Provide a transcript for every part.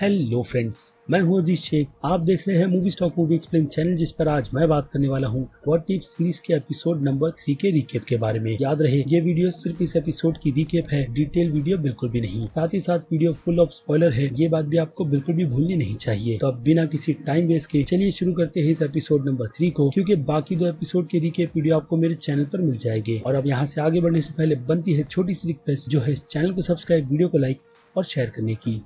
Hello friends, मैं हूं अजीज शेख। आप देख रहे हैं movie stock movie explain channel, जिस पर आज मैं बात करने वाला हूं व्हाट इफ सीरीज के एपिसोड नंबर 3 के रिकेप के बारे में। याद रहे, ये वीडियो सिर्फ इस एपिसोड की रिकेप है, डिटेल वीडियो बिल्कुल भी नहीं। साथ ही साथ वीडियो फुल ऑफ स्पॉइलर है, ये बात भी आपको बिल्कुल भी भूलनी नहीं चाहिए। तो अब बिना किसी टाइम वेस्ट के चलिए शुरू करते हैं इस एपिसोड नंबर 3 को, क्योंकि बाकी 2 एपिसोड के रिकेप वीडियो आपको मेरे चैनल पर मिल जाएंगे। और अब यहाँ से आगे बढ़ने से पहले बनती है छोटी सी रिक्वेस्ट, जो है इस चैनल को सब्सक्राइब, वीडियो को लाइक और शेयर करने की।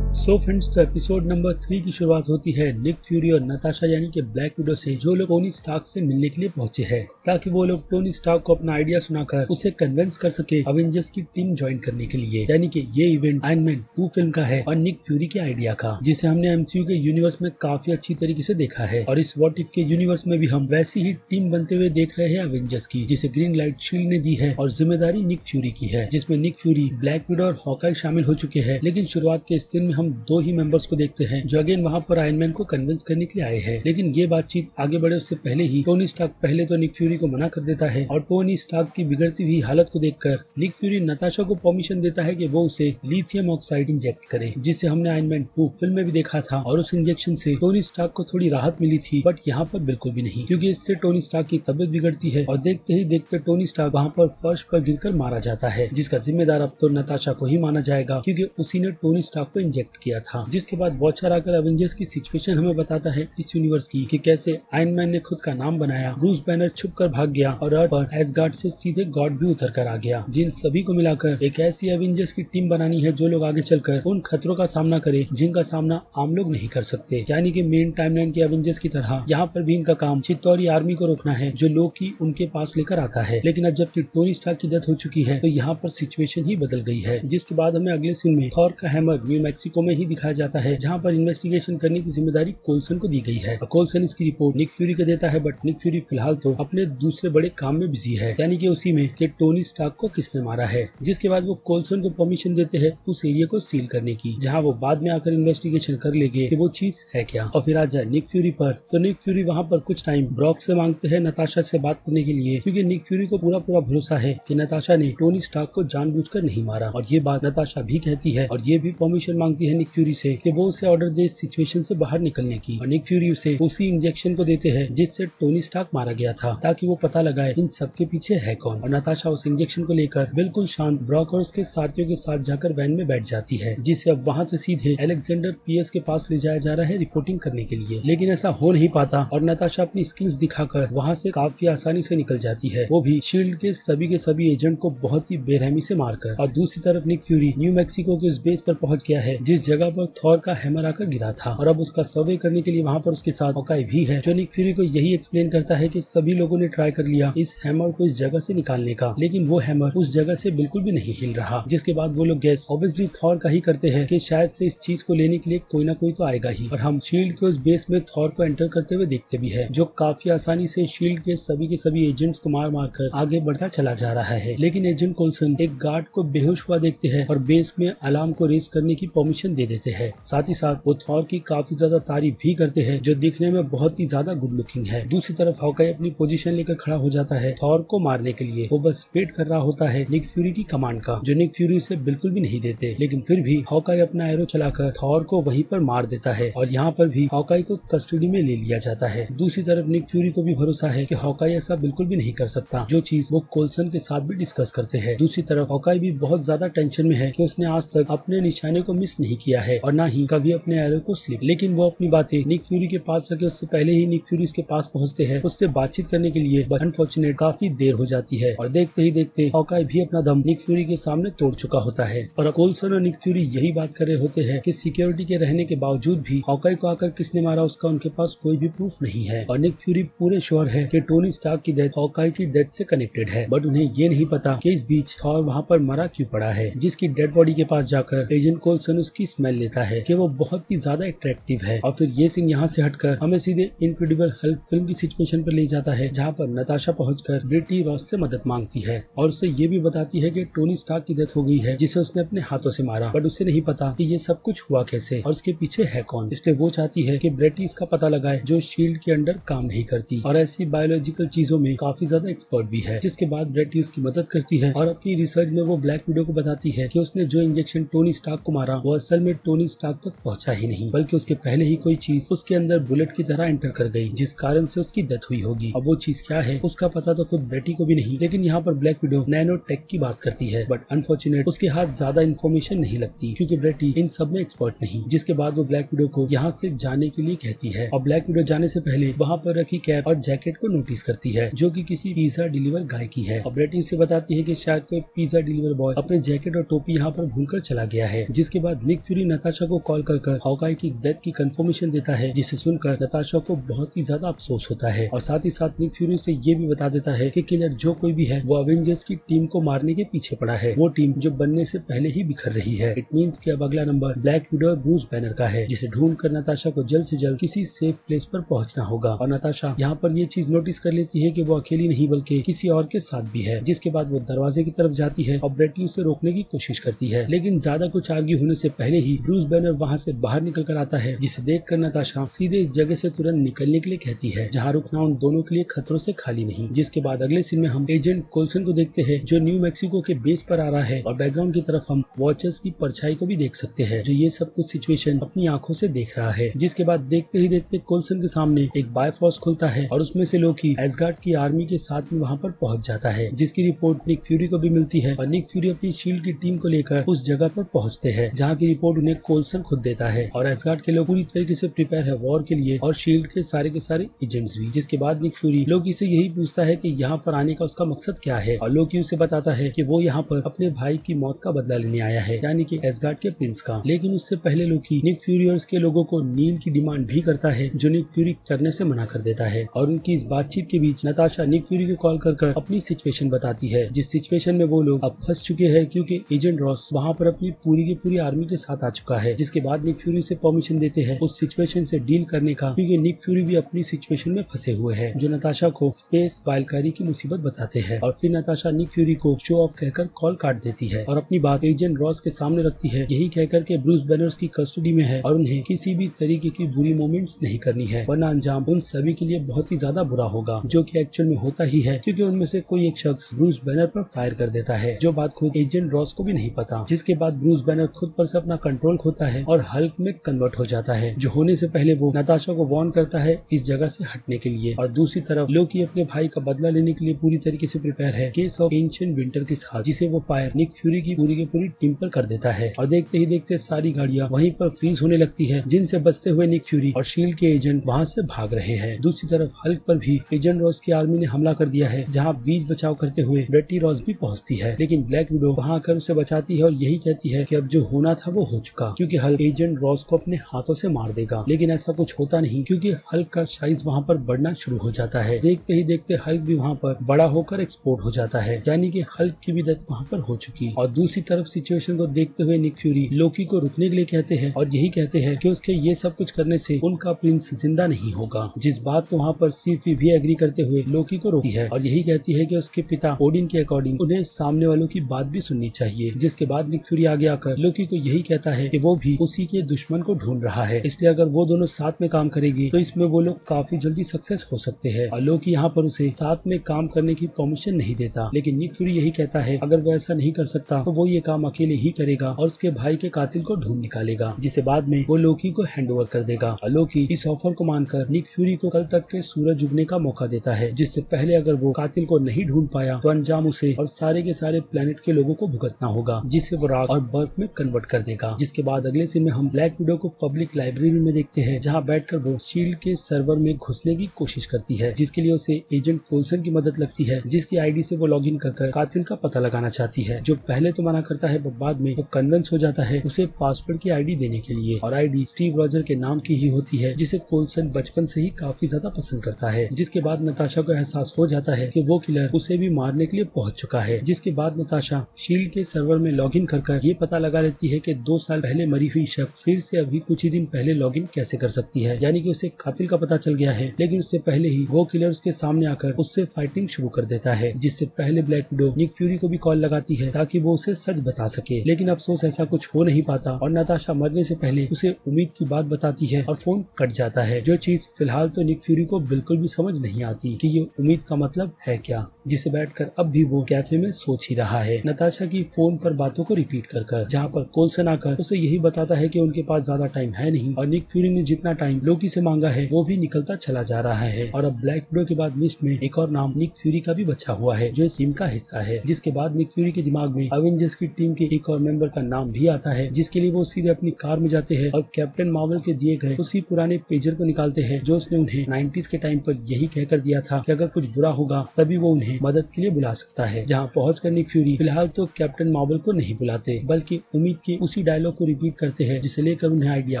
सो फ्रेंड्स, तो एपिसोड नंबर 3 की शुरुआत होती है निक फ्यूरी और नताशा यानी कि ब्लैक विडो से, जो लोग टोनी स्टार्क से मिलने के लिए पहुंचे हैं, ताकि वो लोग टोनी स्टार्क को अपना आइडिया सुनाकर उसे कन्विंस कर सके अवेंजर्स की टीम ज्वाइन करने के लिए। यानी कि ये इवेंट आयरन मैन 2 फिल्म का है और निक फ्यूरी के आइडिया का, जिसे हमने एमसीयू के यूनिवर्स में काफी अच्छी तरीके से देखा है। और इस व्हाट इफ के यूनिवर्स में भी हम वैसी ही टीम बनते हुए देख रहे हैं अवेंजर्स की, जिसे ग्रीन लाइट शील्ड ने दी है और जिम्मेदारी निक फ्यूरी की है, जिसमें निक फ्यूरी, ब्लैक विडो और हॉकाई शामिल हो चुके हैं। लेकिन शुरुआत के सीन में हम 2 ही मेंबर्स को देखते हैं जो अगेन वहां पर आयरन मैन को कन्विंस करने के लिए आए हैं। लेकिन ये बातचीत आगे बढ़े उससे पहले ही टोनी स्टार्क पहले तो निक फ्यूरी को मना कर देता है, और टोनी स्टार्क की बिगड़ती हुई हालत को देखकर निक फ्यूरी नताशा को परमिशन देता है कि वो उसे लिथियम ऑक्साइड इंजेक्ट करे, जिसे हमने आयरन मैन 2 फिल्म में भी देखा था। और उस इंजेक्शन से टोनी स्टार्क को थोड़ी राहत मिली थी, बट यहाँ पर बिल्कुल भी नहीं, क्योंकि इससे टोनी स्टार्क की तबीयत बिगड़ती है और देखते ही देखते टोनी स्टार्क वहाँ पर फर्श पर गिरकर मारा जाता है, जिसका जिम्मेदार अब तो नताशा को ही माना जाएगा, क्योंकि उसी ने टोनी स्टार्क को इंजेक्ट किया था। जिसके बाद वॉचर आकर अवेंजर्स की सिचुएशन हमें बताता है इस यूनिवर्स की, कि कैसे आयरन मैन ने खुद का नाम बनाया, ब्रूस बैनर छुपकर भाग गया और अर्थ पर एसगार्ड से सीधे गॉड भी उतर कर आ गया। जिन सभी को मिलाकर एक ऐसी एवेंजर्स की टीम बनानी है जो लोग आगे चलकर उन खतरों का सामना करे जिनका सामना आम लोग नहीं कर सकते। यानी कि मेन टाइमलाइन के एवेंजर्स की तरह यहाँ पर भी इनका काम चित्तौरी आर्मी को रोकना है, जो लोकी उनके पास लेकर आता है। लेकिन अब जबकि टोनी स्टार्क की डेथ हो चुकी है, तो यहाँ पर सिचुएशन ही बदल गई है। जिसके बाद हमें अगले सीन में थॉर का हैमर न्यू मैक्सिको में ही दिखाया जाता है, जहाँ पर इन्वेस्टिगेशन करने की जिम्मेदारी कोल्सन को दी गई है। कोल्सन इसकी रिपोर्ट निक फ्यूरी को देता है, बट निक फ्यूरी फिलहाल तो अपने दूसरे बड़े काम में बिजी है, यानी कि उसी में कि टोनी स्टार्क को किसने मारा है। जिसके बाद वो कोल्सन को परमिशन देते हैं उस एरिया को सील करने की, जहां वो बाद में आकर इन्वेस्टिगेशन कर लेंगे कि वो चीज है क्या। और फिर आ जाए निक फ्यूरी पर, तो निक फ्यूरी वहां पर कुछ टाइम ब्रॉक से मांगते हैं नताशा से बात करने के लिए, क्योंकि निक फ्यूरी को पूरा भरोसा है कि नताशा ने टोनी स्टार्क को जानबूझकर नहीं मारा। और ये बात नताशा भी कहती है, और ये भी परमिशन मांगती है निक फ्यूरी से कि वो उसे ऑर्डर दे सिचुएशन से बाहर निकलने की। और निक फ्यूरी उसे उसी इंजेक्शन को देते हैं जिससे टोनी स्टार्क मारा गया था, ताकि वो पता लगाए इन सब के पीछे है कौन। और नताशा उस इंजेक्शन को लेकर बिल्कुल शांत ब्रॉक और उसके साथियों के साथ जाकर वैन में बैठ जाती है, जिसे अब वहाँ से सीधे अलेक्जेंडर पीएस के पास ले जाया जा रहा है रिपोर्टिंग करने के लिए। लेकिन ऐसा हो नहीं पाता और नताशा अपनी स्किल्स दिखाकर वहाँ से काफी आसानी से निकल जाती है, वो भी शील्ड के सभी एजेंट को बहुत ही बेरहमी से मारकर। और दूसरी तरफ निक फ्यूरी न्यू मैक्सिको के उस बेस पर पहुंच गया है जिस जगह पर थॉर का हैमर आकर गिरा था, और अब उसका सर्वे करने के लिए वहाँ पर उसके साथ हॉकाई भी है, जो निक फ्यूरी को यही एक्सप्लेन करता है कि सभी लोगों ने ट्राई कर लिया इस हैमर को इस जगह से निकालने का, लेकिन वो हैमर उस जगह से बिल्कुल भी नहीं हिल रहा। जिसके बाद वो लोग गैस ऑब्वियसली थॉर का ही करते हैं कि शायद से इस चीज को लेने के लिए कोई ना कोई तो आएगा ही। और हम शील्ड के उस बेस में थॉर को एंटर करते हुए देखते भी है, जो काफी आसानी से शील्ड के सभी एजेंट्स को मार कर आगे बढ़ता चला जा रहा है। लेकिन एजेंट कोल्सन एक गार्ड को बेहोश हुआ देखते हैं और बेस में अलार्म को रेज करने की परमिशन दे देते हैं। साथ ही साथ वो थॉर की काफी ज्यादा तारीफ भी करते हैं, जो दिखने में बहुत ही ज्यादा गुड लुकिंग है। दूसरी तरफ हॉकाई अपनी पोजीशन लेकर खड़ा हो जाता है थॉर को मारने के लिए। वो बस वेट कर रहा होता है निक फ्यूरी की कमांड का, जो निक फ्यूरी उसे बिल्कुल भी नहीं देते। लेकिन फिर भी हॉकाई अपना एरो चलाकर थॉर को वहीं पर मार देता है, और यहाँ पर भी हॉकाई को कस्टडी में ले लिया जाता है। दूसरी तरफ निक फ्यूरी को भी भरोसा है कि हॉकाई ऐसा बिल्कुल भी नहीं कर सकता, जो चीज वो कोल्सन के साथ भी डिस्कस करते हैं। दूसरी तरफ हॉकाई भी बहुत ज्यादा टेंशन में है कि उसने आज तक अपने निशाने को मिस नहीं किया है और ना ही कभी अपने एरो को स्लिप। लेकिन वो अपनी बातें निक फ्यूरी के पास रखे उससे पहले ही निक फ्यूरी उसके पास पहुंचते हैं उससे बातचीत करने के लिए, बट अनफॉर्चुनेट काफी देर हो जाती है और देखते ही देखते हॉकाई भी अपना दम निक फ्यूरी के सामने तोड़ चुका होता है। और कोल्सन और निक फ्यूरी यही बात कर रहे होते हैं कि सिक्योरिटी के रहने के बावजूद भी हॉकाई को आकर किसने मारा उसका उनके पास कोई भी प्रूफ नहीं है। और निक फ्यूरी पूरे श्योर है कि टोनी स्टार्क की डेथ हॉकाई की डेथ से कनेक्टेड है, बट उन्हें ये नहीं पता कि इस बीच थॉर वहाँ पर मरा क्यों पड़ा है। जिसकी डेड बॉडी के पास जाकर एजेंट कोल्सन उसकी स्मेल लेता है कि वो बहुत ही ज्यादा अट्रैक्टिव है। और फिर ये सीन यहाँ से हटकर हमें सीधे इनक्रेडिबल हल्क फिल्म की सिचुएशन पर ले जाता है, जहाँ पर नताशा पहुंचकर ब्रेटी रॉस से मदद मांगती है और उसे ये भी बताती है कि टोनी स्टार्क की डेथ हो गई है, जिसे उसने अपने हाथों से मारा, बट उसे नहीं पता कि ये सब कुछ हुआ कैसे और इसके पीछे है कौन। इसलिए वो चाहती है कि ब्रेटी इसका पता लगाए, जो शील्ड के अंडर काम नहीं करती और ऐसी बायोलॉजिकल चीजों में काफी ज्यादा एक्सपर्ट भी है। जिसके बाद ब्रेटी उसकी मदद करती है और अपनी रिसर्च में वो ब्लैक विडो को बताती है कि उसने जो इंजेक्शन टोनी स्टार्क को मारा वो असल में टोनी स्टार्क तक पहुंचा ही नहीं, बल्कि उसके पहले ही कोई चीज उसके अंदर बुलेट की तरह एंटर कर गई, जिस कारण से उसकी डेथ हुई होगी। अब वो चीज क्या है उसका पता तो खुद ब्रेटी को भी नहीं, लेकिन यहाँ पर ब्लैक विडो नैनो टेक की बात करती है, बट अनफॉर्चुनेट उसके हाथ ज्यादा इन्फॉर्मेशन नहीं लगती क्योंकि ब्रेटी इन सब में एक्सपर्ट नहीं। जिसके बाद वो ब्लैक विडो को यहाँ से जाने के लिए कहती है और ब्लैक विडो जाने से पहले वहाँ पर रखी कैप और जैकेट को नोटिस करती है, जो कि किसी पिज्जा डिलीवर गाय की है। और ब्रेटी उसे बताती है कि शायद कोई पिज्जा डिलीवर बॉय अपने जैकेट और टोपी यहाँ पर भूलकर चला गया है। जिसके बाद निक फ्यूरी नताशा को कॉल कर हॉकाई की डेथ की कंफर्मेशन देता है, जिसे सुनकर नताशा को बहुत ही ज्यादा अफसोस होता है और साथ ही साथ निक फ्यूरी से ये भी बता देता है कि किलर जो कोई भी है वो अवेंजर्स की टीम को मारने के पीछे पड़ा है, वो टीम जो बनने से पहले ही बिखर रही है। इट मींस कि अब अगला नंबर ब्लैक विडो और ब्रूस बैनर का है, जिसे ढूंढकर नताशा को जल्द से जल्द किसी सेफ प्लेस पर पहुंचना होगा। और नताशा यहाँ पर ये चीज नोटिस कर लेती है कि वो अकेली नहीं बल्कि किसी और के साथ भी है। जिसके बाद वो दरवाजे की तरफ जाती है और ब्रेटी उसे रोकने की कोशिश करती है, लेकिन ज्यादा कुछ आर्ग्यू होने से पहले ही ब्रूस बैनर वहाँ से बाहर निकल कर आता है, जिसे देखकर नताशा सीधे इस जगह से तुरंत निकलने के लिए कहती है, जहाँ रुकना उन दोनों के लिए खतरों से खाली नहीं। जिसके बाद अगले सीन में हम एजेंट कोल्सन को देखते हैं, जो न्यू मैक्सिको के बेस पर आ रहा है और बैकग्राउंड की तरफ हम वॉचर्स की परछाई को भी देख सकते हैं, जो ये सब कुछ सिचुएशन अपनी आंखों से देख रहा है। जिसके बाद देखते ही देखते कोल्सन के सामने एक बायफॉर्स खुलता है और उसमें से लोकी एसगार्ड की आर्मी के साथ में वहाँ पर पहुंच जाता है, जिसकी रिपोर्ट निक फ्यूरी को भी मिलती है और निक फ्यूरी अपनी शील्ड की टीम को लेकर उस जगह पर पहुंचते हैं, जहाँ की रिपोर्ट उन्हें कोल्सन खुद देता है। और एसगार्ड के लोग पूरी तरीके से प्रिपेयर है वॉर के लिए और शील्ड के सारे एजेंट्स भी। जिसके बाद निक फ्यूरी लोकी से यही पूछता है कि यहाँ पर आने का उसका मकसद क्या है और लोकी उसे बताता है कि वो यहाँ पर अपने भाई की मौत का बदला लेने आया है, यानी कि एसगार्ड के प्रिंस का। लेकिन उससे पहले लोकी निक फ्यूरी और उसके लोगों को नील की डिमांड भी करता है, जो निक फ्यूरी करने से मना कर देता है। और उनकी इस बातचीत के बीच नताशा निक फ्यूरी को कॉल कर अपनी सिचुएशन बताती है, जिस सिचुएशन में वो लोग अब फंस चुके हैं क्योंकि एजेंट रॉस वहाँ पर अपनी पूरी की पूरी आर्मी के साथ आ चुका है। जिसके बाद निक फ्यूरी से परमिशन देते हैं उस सिचुएशन से डील करने का, क्योंकि निक फ्यूरी भी अपनी सिचुएशन में फंसे हुए हैं, जो नताशा को स्पेस वाइल्डकारी की मुसीबत बताते हैं। और फिर नताशा निक फ्यूरी को शो ऑफ कहकर कॉल काट देती है और अपनी बात एजेंट रॉस के सामने रखती है, यही कहकर के ब्रूस बैनर्स की कस्टडी में है और उन्हें किसी भी तरीके की बुरी मोमेंट्स नहीं करनी है, वरना अंजाम उन सभी के लिए बहुत ही ज्यादा बुरा होगा, जो कि एक्चुअल में होता ही है, क्योंकि उनमें से कोई एक शख्स ब्रूस बैनर पर फायर कर देता है, जो बात खुद एजेंट रॉस को भी नहीं पता। जिसके बाद ब्रूस बैनर खुद पर से अपना कंट्रोल खोता है और हल्क में कन्वर्ट हो जाता है, जो होने से पहले वो नताशा को वार्न करता है इस जगह से हटने के लिए। और दूसरी तरफ लोकी अपने भाई का बदला लेने के लिए पूरी तरीके से प्रिपेयर है केस ऑफ एंशिएंट विंटर के साथ, जिसे वो फायर निक फ्यूरी की पूरी टीम पर कर देता है। और देखते ही देखते सारी गाड़ियां वहीं पर फ्रीज होने लगती है, जिनसे बचते हुए निक फ्यूरी और शील्ड के एजेंट वहां से भाग रहे हैं। दूसरी तरफ हल्क पर भी एजेंट रॉस की आर्मी ने हमला कर दिया है, जहां बीच बचाव करते हुए ब्रेटी रॉस भी पहुंचती है, लेकिन ब्लैक विडो वहां आकर उसे बचाती है और यही कहती है कि अब जो होना था वो हो चुका, क्योंकि हल्क एजेंट रॉस को अपने हाथों से मार देगा। लेकिन ऐसा कुछ होता नहीं, क्योंकि हल्क का साइज वहां पर बढ़ना शुरू हो जाता है। देखते ही देखते हल्क भी वहां पर बड़ा होकर एक्सपोर्ट हो जाता है, यानी कि हल्क की भी डेथ वहां पर हो चुकी। और दूसरी तरफ सिचुएशन को देखते हुए निक फ्यूरी लोकी को रुकने के लिए कहते हैं और यही कहते हैं कि उसके ये सब कुछ करने से उनका प्रिंस जिंदा नहीं होगा, जिस बात को वहाँ पर सीफी भी एग्री करते हुए लोकी को रोकती है और यही कहती है कि उसके पिता ओडिन के अकॉर्डिंग उन्हें सामने वालों की बात भी सुननी चाहिए। जिसके बाद निक फ्यूरी आगे आकर लोकी को यही कहता है कि वो भी उसी के दुश्मन को ढूंढ रहा है, इसलिए अगर वो दोनों साथ में काम करेंगे तो इसमें वो लोग काफी जल्दी सक्सेस हो सकते हैं। और लोकी यहाँ पर उसे साथ में काम करने की परमिशन नहीं देता, लेकिन निक फ्यूरी यही कहता है अगर वो ऐसा नहीं कर सकता तो वो ये काम अकेले ही करेगा और उसके भाई के कातिल को ढूंढ निकालेगा, जिसे बाद में वो लोकी को हैंड ओवर कर देगा। और लोकी इस ऑफर को मानकर निक फ्यूरी को कल तक के सूरज उगने का मौका देता है, जिससे पहले अगर वो कातिल को नहीं ढूंढ पाया तो अंजाम उसे और सारे के सारे प्लेनेट के लोगों को भुगतना होगा, जिसे वो राख और बर्फ में कन्वर्ट कर देगा। जिसके बाद अगले सीन में हम ब्लैक विडो को पब्लिक लाइब्रेरी में देखते हैं, जहाँ बैठकर वो शील्ड के सर्वर में घुसने की कोशिश करती है, जिसके लिए उसे एजेंट कोल्सन की मदद लगती है, जिसकी आईडी से वो लॉगिन कर कातिल का पता लगाना चाहती है, जो पहले तो मना करता है, बाद में वो कन्विंस हो जाता है उसे पासवर्ड की आईडी देने के लिए। और आईडी स्टीव रॉजर के नाम की ही होती है, जिसे कोल्सन बचपन से ही काफी ज्यादा पसंद करता है। जिसके बाद नताशा को एहसास हो जाता है कि वो किलर उसे भी मारने के लिए पहुंच चुका है। जिसके बाद नताशा शील्ड के सर्वर में लॉगिन कर ये पता लगा लेती है कि 2 साल पहले मरी हुई शख्स फिर से अभी कुछ ही दिन पहले लॉगिन कैसे कर सकती है। यानी कि उसे कातिल का पता चल गया है, लेकिन उससे पहले ही वो किलर उसके सामने आकर उससे फाइटिंग शुरू कर देता है। जिससे पहले ब्लैक विडो निक फ्यूरी को भी कॉल लगाती है ताकि वो उसे सच बता सके, लेकिन अफसोस ऐसा कुछ हो नहीं पाता और नताशा मरने से पहले उसे उम्मीद की बात बताती है और फोन कट जाता है। जो चीज फिलहाल तो निक फ्यूरी को बिल्कुल भी समझ नहीं आती कि ये उम्मीद का मतलब है क्या, जिसे बैठकर अब भी वो कैफे में सोच ही रहा है। नताशा की फोन पर बातों को रिपीट कर जहाँ पर कोल्सन आकर उसे यही बताता है कि उनके पास ज्यादा टाइम है नहीं और निक फ्यूरी ने जितना टाइम लोकी से मांगा है वो भी निकलता चला जा रहा है। और अब ब्लैक विडो के बाद लिस्ट में एक और नाम निक फ्यूरी का भी बचा हुआ है जो इस टीम का हिस्सा है। जिसके बाद निक फ्यूरी के दिमाग में अवेंजर्स की टीम के एक और मेंबर का नाम भी आता है, जिसके लिए वो सीधे अपनी कार में जाते हैं और कैप्टन मार्वल के दिए गए उसी पुराने पेजर को निकालते हैं जो उसने उन्हें 90s के टाइम पर यही कहकर दिया था कि अगर कुछ बुरा होगा तभी वो उन्हें मदद के लिए बुला सकता है। जहाँ पहुंचकर निक फ्यूरी फिलहाल तो कैप्टन मार्वल को नहीं बुलाते बल्कि उम्मीद के उसी डायलॉग को रिपीट करते हैं जिसे लेकर उन्हें आइडिया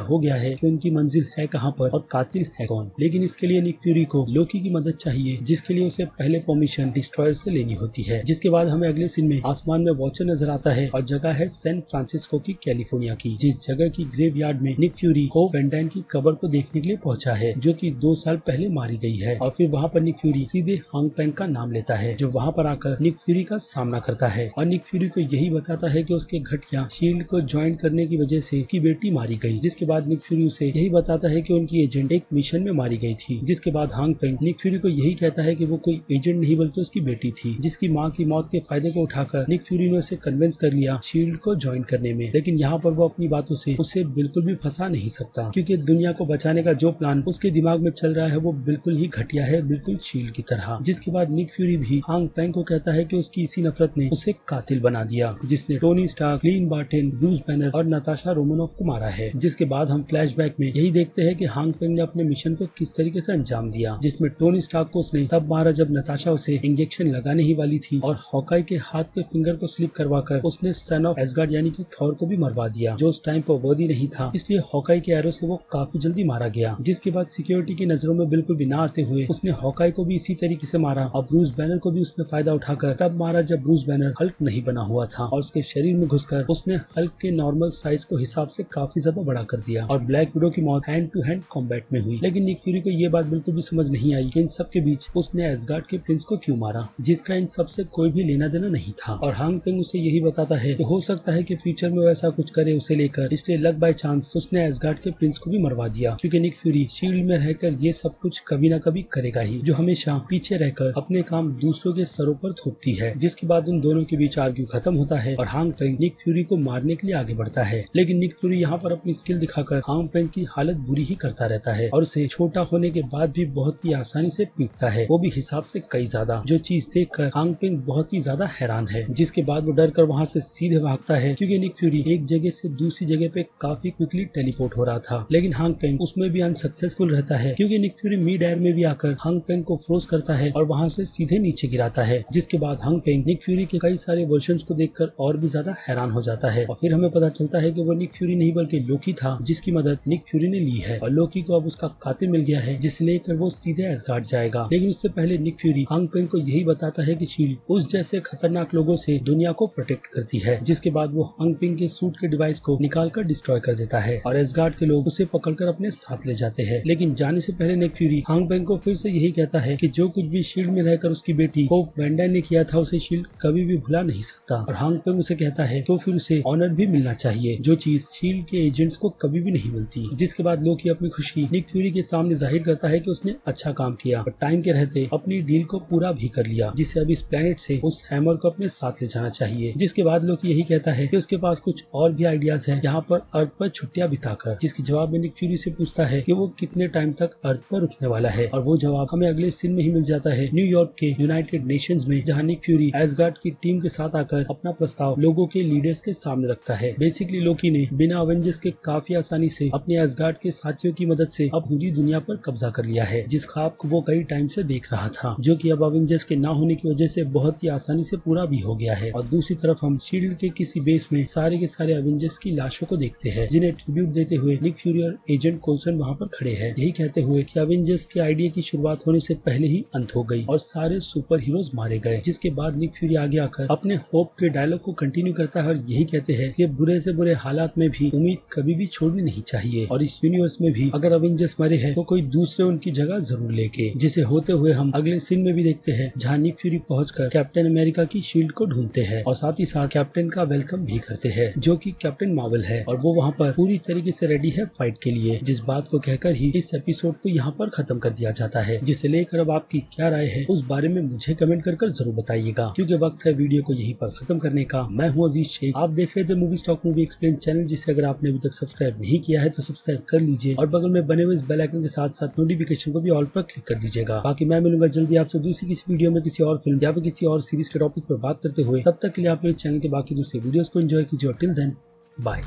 हो गया है कि उनकी मंजिल है कहाँ पर और कातिल है कौन। लेकिन इसके लिए निक फ्यूरी को लोकी की मदद चाहिए, जिसके लिए उसे पहले परमिशन डिस्ट्रॉयर से लेनी होती है। जिसके बाद हमें अगले सीन में आसमान में वॉचर नजर आता है और जगह है सैन फ्रांसिस्को की कैलिफोर्निया की, जिस जगह की ग्रेवयार्ड में Nick Fury Hope Van Dyne की कब्र को देखने के लिए पहुंचा है जो कि 2 साल पहले मारी गई है। और फिर वहाँ पर निक फ्यूरी सीधे हांग पेंग का नाम लेता है जो वहाँ पर आकर निक फ्यूरी का सामना करता है और निक फ्यूरी को यही बताता है कि उसके घटिया शील्ड को ज्वाइन करने की वजह से उसकी बेटी मारी गई। जिसके बाद निक फ्यूरी उसे यही बताता है कि उनकी एजेंट एक मिशन में मारी गई थी। जिसके बाद हांग पेंग निक फ्यूरी को यही कहता है कि वो कोई एजेंट नहीं बल्कि उसकी बेटी थी, जिसकी माँ की मौत के फायदे को उठाकर निक फ्यूरी ने उसे कन्विंस कर लिया शील्ड को ज्वाइन करने में। लेकिन यहाँ पर वो अपनी बातों से उसे बिल्कुल भी फंसा नहीं सकता क्योंकि दुनिया को बचाने का जो प्लान उसके दिमाग में चल रहा है वो बिल्कुल ही घटिया है, बिल्कुल शील्ड की तरह। जिसके बाद निक फ्यूरी भी हांग पेंग को कहता है कि उसकी इसी नफरत ने उसे कातिल बना दिया जिसने Tony Stark, Clint Barton, Bruce Banner और नताशा रोमानोफ को मारा है। जिसके बाद हम फ्लैशबैक में यही देखते हैं कि हांग पेंग ने अपने मिशन को किस तरीके से अंजाम दिया, जिसमें टोनी स्टार्क को उसने तब मारा जब नताशा उसे इंजेक्शन लगाने ही वाली थी और हॉकाई के हाथ के फिंगर को स्लिप करवाकर उसने सन ऑफ एसगार्ड यानी कि थॉर को भी मरवा दिया जो उस टाइम पर वर्दी नहीं था, इसलिए हॉकाई के एरो से वो काफी जल्दी मारा गया। जिसके बाद सिक्योरिटी की नजरों में बिल्कुल भी ना आते हुए उसने हॉकाई को भी इसी तरीके से मारा और ब्रूस बैनर को भी उसने फायदा उठाकर तब मारा जब ब्रूस बैनर हल्क नहीं बना हुआ था और उसके शरीर में घुसकर उसने हल्क के नॉर्मल साइज को हिसाब से काफी ज्यादा बड़ा कर दिया और ब्लैक विडो की मौत हैंड टू हैंड कॉम्बैट में हुई। लेकिन निक फ्यूरी को ये बात बिल्कुल भी समझ नहीं आई कि इन सब के बीच उसने एसगार्ड के प्रिंस को क्यों मारा, जिसका इन सब से कोई भी लेना देना नहीं था। और हांग पेंग उसे यही बताता है कि हो सकता है कि फ्यूचर में वैसा कुछ करे उसे लेकर, इसलिए लक बाय चांस उसने एसगार्ड के प्रिंस को भी मरवा दिया क्योंकि निक फ्यूरी शील्ड में रहकर ये सब कुछ कभी ना कभी करेगा ही, जो हमेशा पीछे रहकर अपने काम दूसरों के सरों पर थोपती है। जिसके बाद उन दोनों के बीच आर्ग्यू खत्म होता है और हांग पेंग निक फ्यूरी को मारने के लिए आगे बढ़ता है। लेकिन निक फ्यूरी यहाँ पर अपनी स्किल दिखाकर हांग पेंग की हालत बुरी ही करता रहता है और उसे छोटा होने के बाद भी बहुत ही आसानी से पीटता है, वो भी हिसाब से कई ज्यादा, जो चीज देखकर हांग पेंग बहुत ही ज्यादा हैरान है। जिसके बाद वो डर कर वहाँ से सीधे भागता है क्योंकि निक फ्यूरी एक जगह से दूसरी जगह पे काफी क्विकली टेलीपोर्ट हो रहा था। लेकिन हांग पेंग उसमें भी अनसक्सेसफुल रहता है क्योंकि निक फ्यूरी मिड एयर में भी आकर हांग पेंग को फ्रोज करता है और वहाँ से सीधे नीचे गिराता है। जिसके बाद हांग पेंग निक फ्यूरी के कई सारे वर्जन्स को देखकर और भी ज्यादा हैरान हो जाता है और फिर हमें पता चलता है कि वो निक फ्यूरी नहीं बल्कि लोकी था जिसकी मदद निक फ्यूरी ने ली है और लोकी को अब उसका कातिल मिल गया है जिसे लेकर वो सीधे एसगार्ड जाएगा। लेकिन उससे पहले निक फ्यूरी हांग पेंग को यही बताता है कि शील्ड उस जैसे खतरनाक लोगों से दुनिया को प्रोटेक्ट करती है। जिसके बाद वो हांग पेंग के सूट के डिवाइस को निकाल कर डिस्ट्रॉय कर देता है और एसगार्ड के लोग उसे पकड़कर अपने साथ ले जाते हैं। लेकिन जाने से पहले निक फ्यूरी हांग पेंग को फिर से यही कहता है कि जो कुछ भी शील्ड में रहकर उसकी बेटी होप वैन डाइन ने किया था उसे शील्ड कभी भी भुला नहीं सकता। और हांग पेंग उसे कहता है तो फिर उसे ऑनर भी मिलना चाहिए, जो चीज शील्ड के एजेंट्स को कभी भी नहीं मिलती। जिसके बाद लोकी अपनी खुशी निक फ्यूरी के सामने जाहिर करता है कि उसने अच्छा काम किया और टाइम के रहते अपनी डील को पूरा भी कर लिया, जिसे अब इस प्लेनेट से उस हैमर को अपने साथ ले जाना चाहिए। जिसके बाद लोकी यही कहता है कि उसके पास कुछ और भी आइडियाज हैं यहाँ पर अर्थ पर छुट्टियां बिताकर। जिसके जवाब में निक फ्यूरी से पूछता है कि वो कितने टाइम तक अर्थ पर रुकने वाला है और वो जवाब हमें अगले सीन में ही मिल जाता है न्यूयॉर्क के यूनाइटेड नेशंस में, जहाँ निक फ्यूरी एसगार्ड की टीम के साथ आकर अपना प्रस्ताव लोगों के लीडर्स के सामने रखता है। बेसिकली लोकी ने बिना अवेंजर्स के काफी आसानी से अपने एसगार्ड के साथियों की मदद से अब पूरी दुनिया पर कब्जा कर लिया है, जिस ख्वाब को वो कई टाइम से देख रहा था, जो कि अब अवेंजर्स के ना होने की वजह से बहुत ही आसानी से पूरा भी हो गया है। और दूसरी तरफ हम शील्ड के किसी बेस में सारे के सारे अवेंजर्स की लाशों को देखते हैं, जिन्हें ट्रिब्यूट देते हुए निक फ्यूरी और एजेंट कोल्सन वहाँ पर खड़े हैं, यही कहते हुए कि अवेंजर्स के आइडिया की शुरुआत होने से पहले ही अंत हो गई और सारे सुपर हीरोज मारे गए। जिसके बाद निक फ्यूरी आगे आकर अपने होप के डायलॉग को कंटिन्यू करता है और यही कहते हैं कि बुरे जैसे बुरे हालात में भी उम्मीद कभी भी छोड़नी नहीं चाहिए। और इस यूनिवर्स में भी अगर अवेंजर्स मरे हैं तो कोई दूसरे उनकी जगह जरूर लेके, जिसे होते हुए हम अगले सीन में भी देखते हैं, जहाँ निक फ्यूरी पहुंचकर कैप्टन अमेरिका की शील्ड को ढूंढते हैं और साथ ही साथ कैप्टन का वेलकम भी करते हैं, जो कि कैप्टन मार्वल है। और वो वहाँ पर पूरी तरीके से रेडी है फाइट के लिए, जिस बात को कहकर ही इस एपिसोड को यहाँ पर खत्म कर दिया जाता है। जिसे लेकर अब आपकी क्या राय है उस बारे में मुझे कमेंट कर जरूर बताइएगा, क्योंकि वक्त है वीडियो को यहीं पर खत्म करने का। मैं हूँ अजीज शेख, आप देख रहे थे movie stock movie explain channel, जिसे अगर आपने अभी तक सब्सक्राइब नहीं किया है तो सब्सक्राइब कर लीजिए और बगल में बने हुए इस बेल आइकन के साथ साथ नोटिफिकेशन को भी ऑल पर क्लिक कर दीजिएगा। बाकी मैं मिलूंगा जल्दी आपसे दूसरी किसी वीडियो में किसी और फिल्म या फिर किसी और सीरीज के टॉपिक पर बात करते हुए। तब तक के लिए आप मेरे चैनल के बाकी दूसरे वीडियोस को एंजॉय कीजिए और टिल देन बाय।